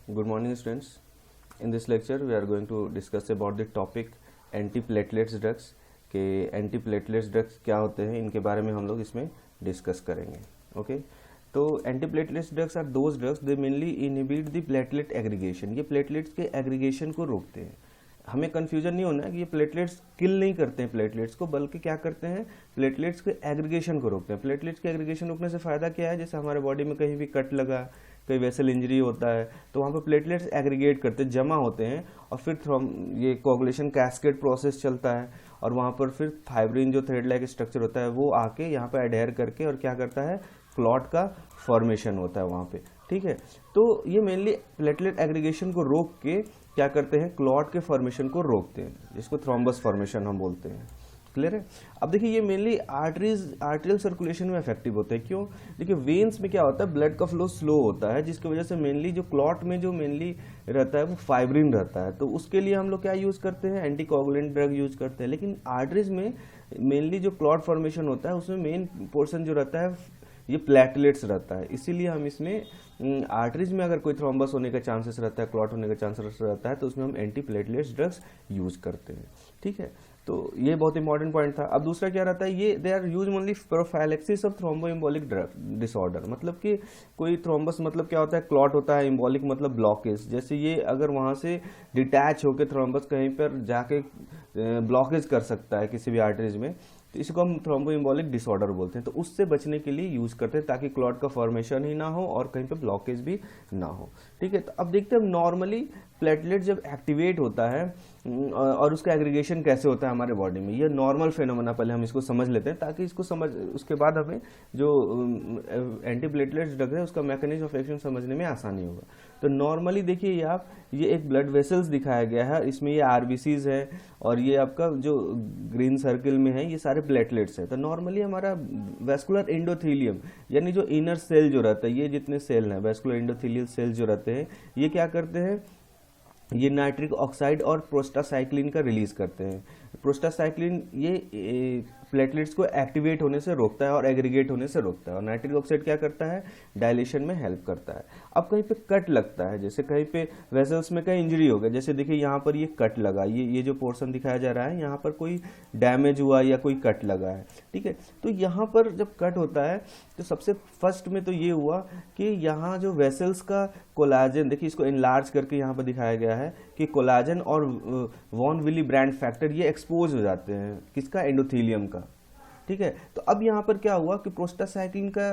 Good morning, students. In this lecture, we are going to discuss about the topic antiplatelets drugs के antiplatelets drugs क्या होते हैं, इनके बारे में हम लोग इसमें डिस्कस करेंगे. ओके तो antiplatelets drugs are those drugs they mainly inhibit the platelet aggregation. ये प्लेटलेट्स के एग्रीगेशन को रोकते हैं. हमें कंफ्यूजन नहीं होना है कि ये प्लेटलेट्स किल नहीं करते हैं प्लेटलेट्स को, बल्कि क्या करते हैं, प्लेटलेट्स के एग्रीगेशन को रोकते हैं. प्लेटलेट्स के एग्रीगेशन रोकने से फ़ायदा क्या है, जैसे हमारे बॉडी में कहीं भी कट लगा, कहीं वेसल इंजरी होता है, तो वहाँ पर प्लेटलेट्स एग्रीगेट करते हैं, जमा होते हैं, और फिर ये कोगुलेशन कैस्केड प्रोसेस चलता है, और वहाँ पर फिर फाइब्रिन जो थ्रेड लाइक स्ट्रक्चर होता है वो आके यहाँ पर एडहेयर करके और क्या करता है, क्लॉट का फॉर्मेशन होता है वहाँ पे. ठीक है, तो ये मेनली प्लेटलेट एग्रीगेशन को रोक के क्या करते हैं, क्लॉट के फॉर्मेशन को रोकते हैं, जिसको थ्रोम्बस फॉर्मेशन हम बोलते हैं. क्लियर है. अब देखिए ये मेनली आर्टरियल सर्कुलेशन में इफेक्टिव होते हैं. क्यों? देखिए वेन्स में क्या होता है, ब्लड का फ्लो स्लो होता है, जिसकी वजह से मेनली जो क्लॉट में जो मेनली रहता है वो फाइब्रिन रहता है. तो उसके लिए हम लोग क्या यूज़ करते हैं, एंटीकोगुलेंट ड्रग यूज करते हैं. लेकिन आर्टरीज में मेनली जो क्लॉट फॉर्मेशन होता है उसमें मेन पोर्शन जो रहता है ये प्लेटलेट्स रहता है. इसीलिए हम इसमें आर्टरीज में अगर कोई थ्रोम्बस होने का चांसेस रहता है, क्लॉट होने का चांसेस रहता है, तो उसमें हम एंटीप्लेटलेट्स ड्रग्स यूज करते हैं. ठीक है, तो ये बहुत इंपॉर्टेंट पॉइंट था. अब दूसरा क्या रहता है, ये they are use only prophylaxis of thromboembolic disorder. मतलब कि कोई थ्रोम्बस मतलब क्या होता है, क्लॉट होता है, एम्बोलिक मतलब ब्लॉकेज. जैसे ये अगर वहाँ से डिटैच होकर थ्रोम्बस कहीं पर जाके ब्लॉकेज कर सकता है किसी भी आर्टरीज में, तो इसको हम थ्रोम्बोएम्बोलिक डिसऑर्डर बोलते हैं. तो उससे बचने के लिए यूज करते हैं ताकि क्लॉट का फॉर्मेशन ही ना हो और कहीं पे ब्लॉकेज भी ना हो. ठीक है, तो अब देखते हैं नॉर्मली प्लेटलेट जब एक्टिवेट होता है और उसका एग्रीगेशन कैसे होता है हमारे बॉडी में. ये नॉर्मल फेनोमेना पहले हम इसको समझ लेते हैं, ताकि इसको समझ उसके बाद हमें जो एंटीप्लेटलेट्स ड्रग है उसका मैकेनिज्म ऑफ एक्शन समझने में आसानी होगा. तो नॉर्मली देखिए ये एक ब्लड वेसल्स दिखाया गया है, इसमें ये आरबीसीज है और ये आपका जो ग्रीन सर्किल में है ये सारे प्लेटलेट्स है. तो नॉर्मली हमारा वेस्कुलर एंडोथेलियम यानी जो इनर सेल जो रहता है, ये जितने सेल हैं वेस्कुलर एंडोथेलियल सेल जो रहते हैं, ये क्या करते हैं, ये नाइट्रिक ऑक्साइड और प्रोस्टासाइक्लिन का रिलीज करते हैं. प्रोस्टासाइक्लिन ये प्लेटलेट्स को एक्टिवेट होने से रोकता है और एग्रीगेट होने से रोकता है, और नाइट्रिक ऑक्साइड क्या करता है, डायलेशन में हेल्प करता है. अब कहीं पे कट लगता है, जैसे कहीं पे वेसल्स में कहीं इंजरी हो गया, जैसे देखिए यहाँ पर ये कट लगा, ये जो पोर्शन दिखाया जा रहा है, यहाँ पर कोई डैमेज हुआ या कोई कट लगा है. ठीक है, तो यहाँ पर जब कट होता है तो सबसे फर्स्ट में तो ये हुआ कि यहाँ जो वेसल्स का कोलाजन, देखिए इसको इनलार्ज करके यहाँ पर दिखाया गया है कि कोलाजन और वॉन विली ब्रांड फैक्टर ये एक्सपोज हो जाते हैं, किसका, एंडोथेलियम का. ठीक है, तो अब यहाँ पर क्या हुआ कि प्रोस्टासाइक्लिन का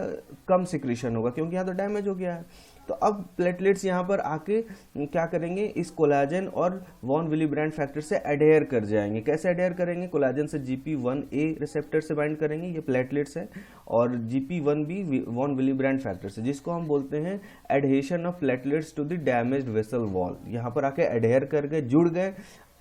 कम सिक्रीशन होगा क्योंकि यहाँ तो डैमेज हो गया है. तो अब प्लेटलेट्स यहाँ पर आके क्या करेंगे, इस कोलाजन और वॉन विली ब्रांड फैक्टर से एडहेयर कर जाएंगे. कैसे एडहेयर करेंगे, कोलाजन से GP1A रिसेप्टर से बाइंड करेंगे, ये प्लेटलेट्स है, और GP1B von Willie brand factor से, जिसको हम बोलते हैं adhesion of platelets to the damaged vessel wall. यहाँ पर आके एडहेयर कर गए, जुड़ गए.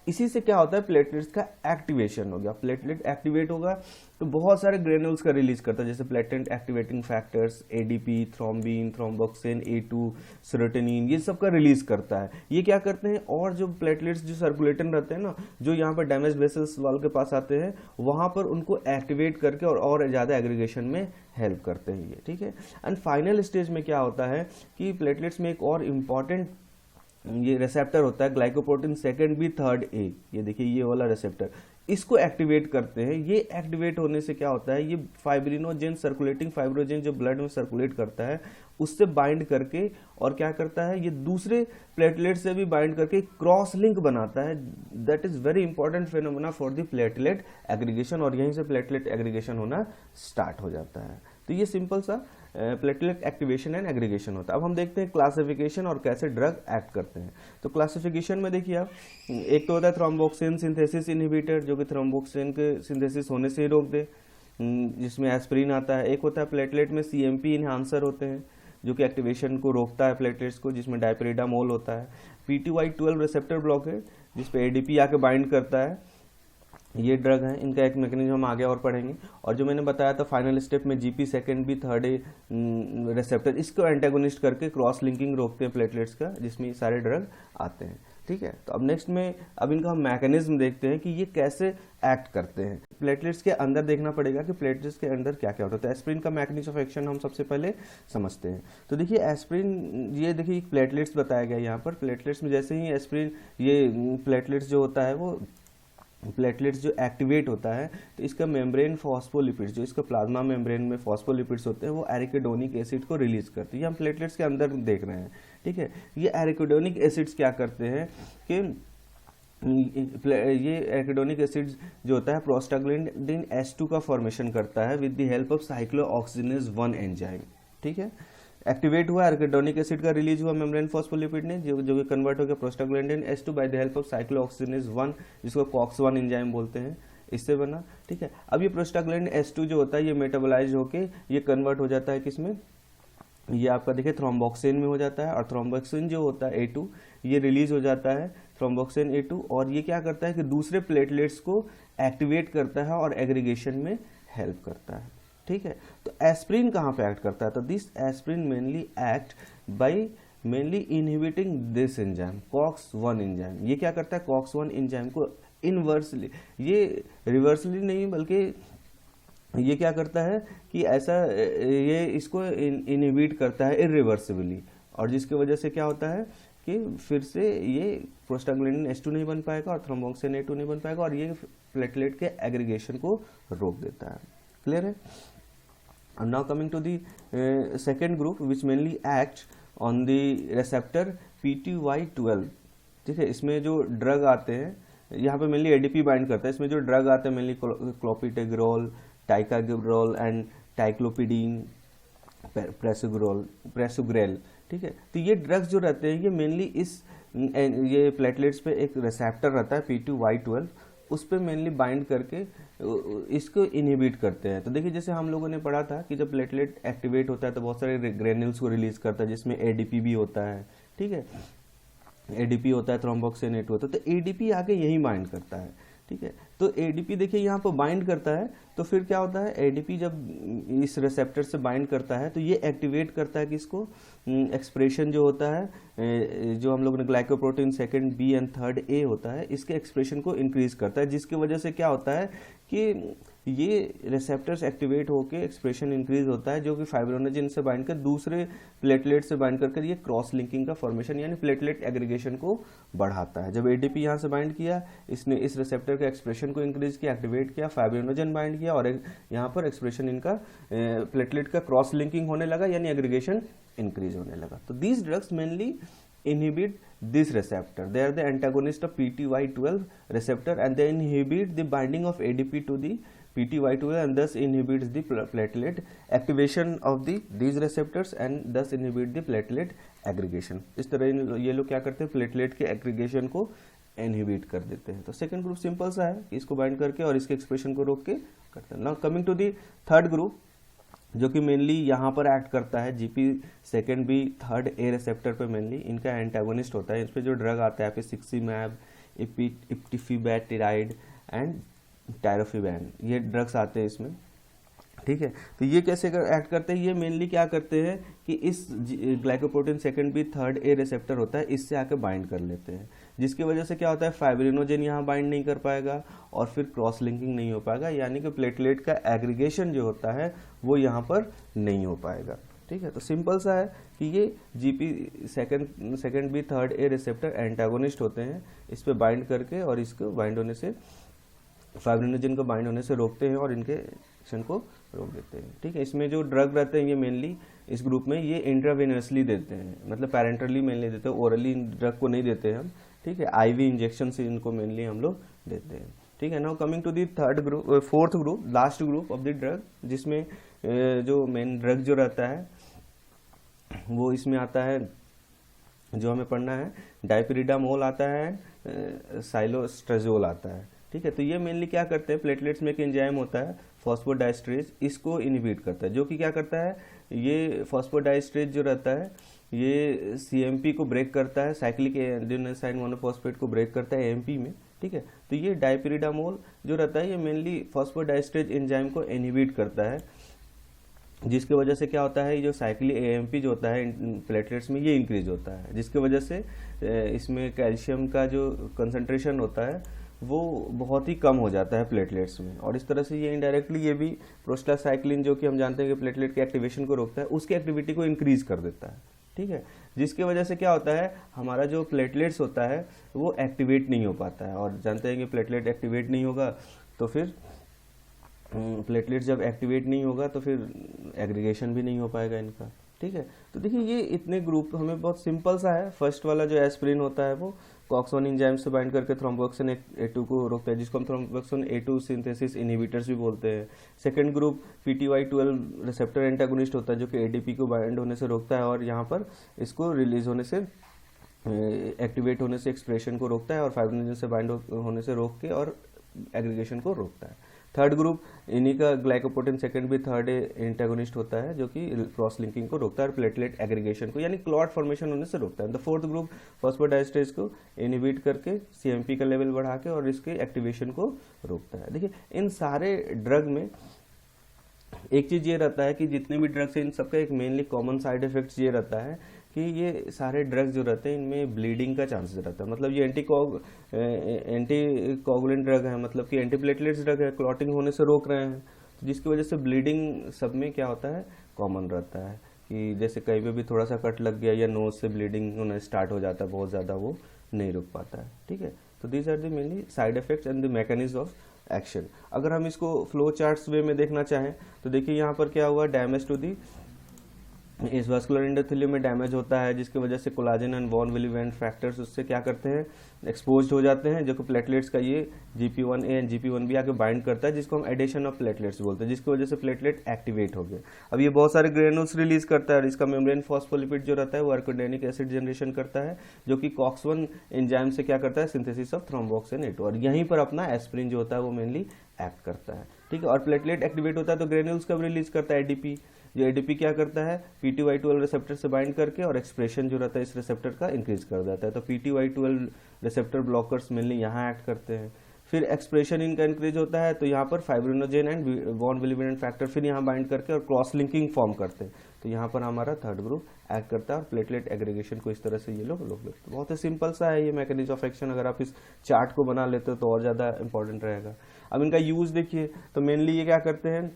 इसी से क्या होता है, प्लेटलेट्स का एक्टिवेशन हो गया. प्लेटलेट एक्टिवेट होगा तो बहुत सारे ग्रेन्यूल्स का रिलीज करता है, जैसे platelet activating factors, ADP, thrombin, thromboxane, A2, serotonin, ये सब का रिलीज करता है. ये क्या करते हैं, और जो प्लेटलेट्स जो सर्कुलेटिंग रहते हैं ना, जो यहाँ पर डैमेज वेसल्स वॉल के पास आते हैं, वहाँ पर उनको एक्टिवेट करके और ज़्यादा एग्रीगेशन में हेल्प करते हैं ये. ठीक है, एंड फाइनल स्टेज में क्या होता है कि प्लेटलेट्स में एक और इम्पॉर्टेंट ये रिसेप्टर होता है, ग्लाइकोप्रोटीन 2B 3A. ये देखिए ये वाला रिसेप्टर, इसको एक्टिवेट करते हैं. ये एक्टिवेट होने से क्या होता है, ये फाइब्रिनोजेन, सर्कुलेटिंग फाइब्रोजेन जो ब्लड में सर्कुलेट करता है, उससे बाइंड करके और क्या करता है, ये दूसरे प्लेटलेट से भी बाइंड करके क्रॉस लिंक बनाता है. That is very important phenomena for the platelet aggregation, और यहीं से प्लेटलेट एग्रीगेशन होना स्टार्ट हो जाता है. तो ये सिंपल सा प्लेटलेट एक्टिवेशन एंड एग्रीगेशन होता है. अब हम देखते हैं क्लासिफिकेशन और कैसे ड्रग एक्ट करते हैं. तो क्लासिफिकेशन में देखिए आप, एक तो होता है थ्रोम्बोक्सिन सिंथेसिस इनहिबिटर, जो कि थ्रोम्बोक्सिन के सिंथेसिस होने से ही रोक दे, जिसमें एस्पिरिन आता है. एक होता है प्लेटलेट में CMP इन्हांसर होते हैं, जो कि एक्टिवेशन को रोकता है प्लेटलेट्स को, जिसमें डाइपेरिडामोल होता है. PTY12 रिसेप्टर ब्लॉकेज, जिसपे ADP आके बाइंड करता है. ये ड्रग हैं, इनका एक मैकेनिज्म हम आगे और पढ़ेंगे. और जो मैंने बताया था फाइनल स्टेप में GP2B 3A रिसेप्टर, इसको एंटेगोनिस्ट करके क्रॉस लिंकिंग रोकते हैं प्लेटलेट्स का, जिसमें ये सारे ड्रग आते हैं. ठीक है। तो अब नेक्स्ट में अब इनका हम मैकेनिज्म देखते हैं कि ये कैसे एक्ट करते हैं। प्लेटलेट्स के अंदर देखना पड़ेगा कि प्लेटलेट्स के अंदर क्या क्या होता है। तो एस्पिरिन का मैकेनिज्म ऑफ एक्शन हम सबसे पहले समझते हैं। तो देखिए एस्पिरिन, ये देखिए प्लेटलेट्स बताया गया यहाँ पर। प्लेटलेट्स में जैसे ही एस्पिरिन, ये प्लेटलेट्स जो होता है वो प्लेटलेट्स जो एक्टिवेट होता है तो इसका मेम्ब्रेन फॉस्फोलिपिड्स, जो इसका प्लाज्मा मेम्ब्रेन में फॉस्फोलिपिड्स होते हैं वो एरिकिडोनिक एसिड को रिलीज करती है। ये हम प्लेटलेट्स के अंदर देख रहे हैं, ठीक है। ये एरिकिडोनिक एसिड्स क्या करते हैं कि ये एरिकिडोनिक एसिड्स जो होता है प्रोस्टाग्लैंडिन H2 का फॉर्मेशन करता है with the help of cyclooxygenase 1 enzyme, ठीक है। एक्टिवेट हुआ एरिकिडोनिक एसिड का, रिलीज हुआ मेम्ब्रेन फॉस्फोलिपिड ने जो कि कन्वर्ट हो गया prostaglandin H2 by the help of cyclooxygenase 1, जिसको COX-1 एंजाइम बोलते हैं, इससे बना, ठीक है। अब ये प्रोस्टाग्लैंडिन H2 जो होता है ये मेटाबोलाइज होके ये कन्वर्ट हो जाता है किसमें, ये आपका देखिए थ्रोम्बोक्सिन में हो जाता है। और थ्रोम्बोक्सिन जो होता है A2 ये रिलीज हो जाता है थ्रोम्बोक्सिन A2, और ये क्या करता है कि दूसरे प्लेटलेट्स को एक्टिवेट करता है और एग्रीगेशन में हेल्प करता है, ठीक है। तो एस्पिरिन कहाँ पे एक्ट करता है, तो this aspirin mainly act by mainly inhibiting this enzyme COX-1 enzyme. ये क्या करता है COX-1 एंजाइम को इनवर्सली, ये रिवर्सली नहीं बल्कि ये क्या करता है कि ऐसा ये इसको इनहिबिट करता है इरिवर्सिबली, और जिसकी वजह से क्या होता है कि फिर से ये प्रोस्टाग्लैंडिन H2 नहीं बन पाएगा और थ्रोम्बोक्सिन A2 नहीं बन पाएगा और ये प्लेटलेट के एग्रीगेशन को रोक देता है। क्लियर है। And now coming to the second group which mainly acts on the receptor P2Y12, ठीक है। इसमें जो ड्रग आते हैं यहाँ पे मेनली ADP बाइंड करता है। इसमें जो ड्रग आते हैं मेनली क्लोपिटेग्रोल, टाइकाग्रोल एंड टाइक्लोपिडीन, प्रेसुग्रेल, ठीक है। तो ये ड्रग्स जो रहते हैं ये मेनली इस ये प्लेटलेट्स पे एक रिसेप्टर रहता है P2Y12, उस पर मेनली बाइंड करके इसको इनहिबिट करते हैं। तो देखिए जैसे हम लोगों ने पढ़ा था कि जब प्लेटलेट एक्टिवेट होता है तो बहुत सारे ग्रेन्यूल्स को रिलीज करता है जिसमें ADP भी होता है, ठीक है। ADP होता है, थ्रोम्बोक्सिन A2 होता है, तो ADP आके यही बाइंड करता है, ठीक है। तो ADP देखिए यहाँ पर बाइंड करता है तो फिर क्या होता है ADP जब इस रिसेप्टर से बाइंड करता है तो ये एक्टिवेट करता है किसको, एक्सप्रेशन जो होता है जो हम लोग ने glycoprotein 2nd B and 3rd A होता है इसके एक्सप्रेशन को इंक्रीज करता है, जिसकी वजह से क्या होता है कि ये रिसेप्टर्स एक्टिवेट होकर एक्सप्रेशन इंक्रीज होता है जो कि फाइब्रोनोजिन से बाइंड कर दूसरे प्लेटलेट से बाइंड करके ये क्रॉस लिंकिंग का फॉर्मेशन यानी प्लेटलेट एग्रीगेशन को बढ़ाता है। जब ADP यहाँ से बाइंड किया, इसने इस रिसेप्टर के एक्सप्रेशन को इंक्रीज किया, एक्टिवेट किया, फाइब्रोनोजिन बाइंड किया और यहाँ पर एक्सप्रेशन इनका प्लेटलेट का क्रॉस लिंकिंग होने लगा यानी एग्रीगेशन इंक्रीज होने लगा। तो these drugs mainly inhibit this receptor. They are the antagonist of P2Y12 receptor and they inhibit the binding of ADP to the P2Y12 and thus inhibits the platelet activation of these receptors and thus inhibit the platelet aggregation. इस तरह ये लोग क्या करते हैं platelet के aggregation को inhibit कर देते हैं। तो सेकंड ग्रुप सिंपल सा है कि इसको बाइंड करके और इसके एक्सप्रेशन को रोक के करते हैं। Now coming to the third group जो कि मेनली यहाँ पर एक्ट करता है GP 2nd B 3rd A receptor पे मेनली इनका एंटागोनिस्ट होता है। इस पर जो ड्रग आता है सिक्सीमैब, इप्टिफिबैटिराइड एंड टायरोफिबैन, ये ड्रग्स आते हैं इसमें, ठीक है। तो ये कैसे एक्ट करते हैं, ये मेनली क्या करते हैं कि इस glycoprotein 2nd B 3rd A receptor होता है इससे आके बाइंड कर लेते हैं, जिसकी वजह से क्या होता है फाइब्रिनोजेन यहाँ बाइंड नहीं कर पाएगा और फिर क्रॉस लिंकिंग नहीं हो पाएगा यानी कि प्लेटलेट का एग्रीगेशन जो होता है वो यहाँ पर नहीं हो पाएगा, ठीक है। तो सिंपल सा है कि ये GP 2nd B 3rd A receptor antagonist होते हैं, इस पर बाइंड करके और इसको बाइंड होने से फाइब्रिनोजेन को बाइंड होने से रोकते हैं और इनके एक्शन को रोक देते हैं, ठीक है। इसमें जो ड्रग रहते हैं ये मेनली इस ग्रुप में ये इंट्रावेनसली देते हैं, मतलब पैरेंटली मेनली देते हैं, ओरली ड्रग को नहीं देते हैं हम, ठीक है। IV इंजेक्शन से इनको मेनली हम लोग देते हैं, ठीक है। Now coming to the fourth group, last group of the drug, जिसमें जो मेन ड्रग जो रहता है वो इसमें आता है जो हमें पढ़ना है डाइपिरिडामोल आता है, साइलोस्ट्रेजोल आता है, ठीक है। तो ये मेनली क्या करते हैं प्लेटलेट्स में एक एंजाइम होता है फॉस्फोडाइस्ट्रेज, इसको इनहिबिट करता है, जो कि क्या करता है ये फॉस्फोडाइस्ट्रेज जो रहता है ये CMP को ब्रेक करता है, साइक्लिक एडेनोसाइन मोनोफॉस्फेट को ब्रेक करता है AMP में, ठीक है। तो ये डाइपिरिडामोल जो रहता है ये मेनली फॉस्फोडाइस्ट्रेज एंजाइम को इनहिबिट करता है जिसकी वजह से क्या होता है, ये जो साइक्लिक एएमपी जो होता है प्लेटलेट्स में ये इंक्रीज होता है, जिसकी वजह से इसमें कैल्शियम का जो कंसंट्रेशन होता है वो बहुत ही कम हो जाता है प्लेटलेट्स में। और इस तरह से ये इनडायरेक्टली ये भी प्रोस्टासाइक्लिन जो कि हम जानते हैं कि प्लेटलेट के एक्टिवेशन को रोकता है, उसकी एक्टिविटी को इंक्रीज कर देता है। ठीक है, जिसकी वजह से क्या होता है, हमारा जो प्लेटलेट्स होता है वो एक्टिवेट नहीं हो पाता है। और जानते हैं कि प्लेटलेट एक्टिवेट नहीं होगा तो फिर प्लेटलेट जब एक्टिवेट नहीं होगा तो फिर एग्रीगेशन भी नहीं हो पाएगा इनका। ठीक है, तो देखिए ये इतने ग्रुप हमें बहुत सिंपल सा है। फर्स्ट वाला जो एस्पिरिन होता है वो कॉक्स-1 एंजाइम से बाइंड करके थ्रोम्बोक्सिन A2 को रोकता है, जिसको हम थ्रोम्बोक्सिन A2 सिंथेसिस इनहिबिटर्स भी बोलते हैं। Second group PTY12 receptor antagonist होता है जो कि ADP को बाइंड होने से रोकता है और यहाँ पर इसको रिलीज होने से एक्टिवेट होने से एक्सप्रेशन को रोकता है और फाइब्रिनोजन से बाइंड होने से रोक के और एग्रीगेशन को रोकता है। थर्ड ग्रुप इन्हीं का ग्लाइकोप्रोटीन सेकंड भी थर्ड एंटागोनिस्ट होता है जो कि क्रॉस लिंकिंग को रोकता है और प्लेटलेट एग्रीगेशन को यानी क्लॉट फॉर्मेशन होने से रोकता है। द फोर्थ ग्रुप फॉस्फोडाइस्टेरेज को इनहिबिट करके CMP का लेवल बढ़ा के और इसके एक्टिवेशन को रोकता है। देखिए इन सारे ड्रग में एक चीज़ ये रहता है कि जितने भी ड्रग्स हैं इन सबका एक मेनली कॉमन साइड इफेक्ट्स ये रहता है कि ये सारे ड्रग्स जो रहते हैं इनमें ब्लीडिंग का चांसेस रहता है। मतलब ये एंटी कोगुलेंट ड्रग है, मतलब कि एंटीप्लेटलेट्स ड्रग है, क्लॉटिंग होने से रोक रहे हैं, तो जिसकी वजह से ब्लीडिंग सब में क्या होता है, कॉमन रहता है कि जैसे कहीं पे भी थोड़ा सा कट लग गया या नोज से ब्लीडिंग होना स्टार्ट हो जाता है बहुत ज़्यादा, वो नहीं रुक पाता है। ठीक है, तो these are the mainly side effects and the mechanism of action. अगर हम इसको फ्लो चार्ट्स वे में देखना चाहें तो देखिए यहाँ पर क्या हुआ, डैमेज टू दी इस वास्कुलर एंडोथेलियम में डैमेज होता है जिसकी वजह से कोलाजन एंड वॉन विलिवेंट फैक्टर्स उससे क्या करते हैं, एक्सपोज्ड हो जाते हैं, जो कि प्लेटलेट्स का ये GP1A एंड GP1B आके बाइंड करता है, जिसको हम एडिशन ऑफ प्लेटलेट्स बोलते हैं, जिसकी वजह से प्लेटलेट एक्टिवेट हो गए। अब ये बहुत सारे ग्रेनुल्स रिलीज करता है और इसका मेम्ब्रेन फॉस्फोलिपिड जो रहता है वो अर्कोडेनिक एसिड जनरेशन करता है जो कि कॉक्स-1 एंजाइम से क्या करता है, सिंथेसिस ऑफ थ्रोम्बोक्सिन A2, और यहीं पर अपना एस्पिरिन जो होता है वो मेनली एक्ट करता है। ठीक है, और प्लेटलेट एक्टिवेट होता है तो ग्रेनुल्स कब रिलीज करता है, ADP। जो ADP क्या करता है, PTY12 रिसेप्टर से बाइंड करके और एक्सप्रेशन जो रहता है इस रिसेप्टर का इंक्रीज कर देता है, तो PTY12 रिसेप्टर ब्लॉकर्स मेनली यहाँ एक्ट करते हैं। फिर एक्सप्रेशन इनका इंक्रीज होता है तो यहाँ पर फाइब्रिनोजेन एंड वॉन विलिवेंट फैक्टर फिर यहाँ बाइंड करके और क्रॉस लिंकिंग फॉर्म करते हैं, तो यहाँ पर हमारा थर्ड ग्रुप एक्ट करता है और प्लेटलेट एग्रीगेशन को इस तरह से ये लोग लेते हैं। बहुत ही सिंपल सा है ये मैकेनिज्म ऑफ एक्शन, अगर आप इस चार्ट को बना लेते हो तो और ज़्यादा इंपॉर्टेंट रहेगा। अब इनका यूज देखिए, तो मेनली ये क्या करते हैं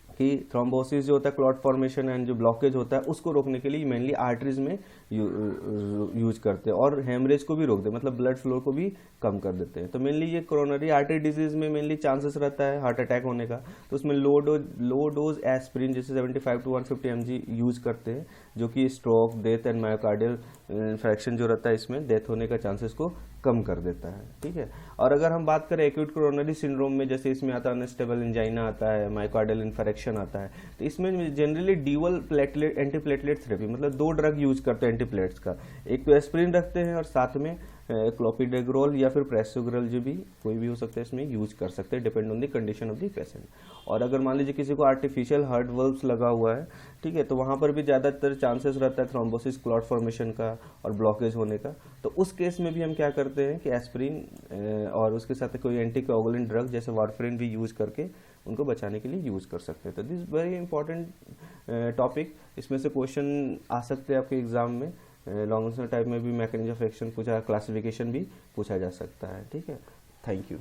कि थ्रोम्बोसिस जो होता है, क्लॉट फॉर्मेशन एंड जो ब्लॉकेज होता है उसको रोकने के लिए मेनली आर्टरीज में यूज करते हैं और हेमरेज को भी रोक देते, मतलब ब्लड फ्लो को भी कम कर देते हैं। तो मेनली ये कोरोनरी आर्टरी डिजीज में मेनली चांसेस रहता है हार्ट अटैक होने का, तो उसमें लो डोज एस्पिरिन जैसे 75 to 150 mg यूज करते हैं, जो कि stroke, death and myocardial infection जो रहता है इसमें डेथ होने का चांसेस को कम कर देता है। ठीक है, और अगर हम बात करें एक्यूट कोरोनरी सिंड्रोम में, जैसे इसमें आता है अनस्टेबल एंजाइना आता है, मायोकार्डियल इन्फेक्शन आता है, तो इसमें generally dual platelet antiplatelet therapy, मतलब दो ड्रग यूज करते हैं एंटीप्लेट्स का, एक तो एस्पिरिन रखते हैं और साथ में क्लोपिडेग्रोल या फिर प्रेसोग्रल जो भी कोई भी हो सकता है इसमें यूज कर सकते हैं, depend on the condition of the patient. और अगर मान लीजिए किसी को आर्टिफिशियल हार्ट वल्व्स लगा हुआ है, ठीक है, तो वहाँ पर भी ज़्यादातर चांसेस रहता है थ्रोम्बोसिस, क्लॉट फॉर्मेशन का और ब्लॉकेज होने का, तो उस केस में भी हम क्या करते हैं कि एस्पिरिन और उसके साथ कोई एंटीकोगुलेंट ड्रग जैसे वारफरिन भी यूज करके उनको बचाने के लिए यूज कर सकते हैं। तो दिस वेरी इंपॉर्टेंट टॉपिक, इसमें से क्वेश्चन आ सकते हैं आपके एग्जाम में, लॉन्ग आंसर टाइप में भी मैकेनिज्म ऑफ एक्शन पूछा, क्लासिफिकेशन भी पूछा जा सकता है। ठीक है, थैंक यू।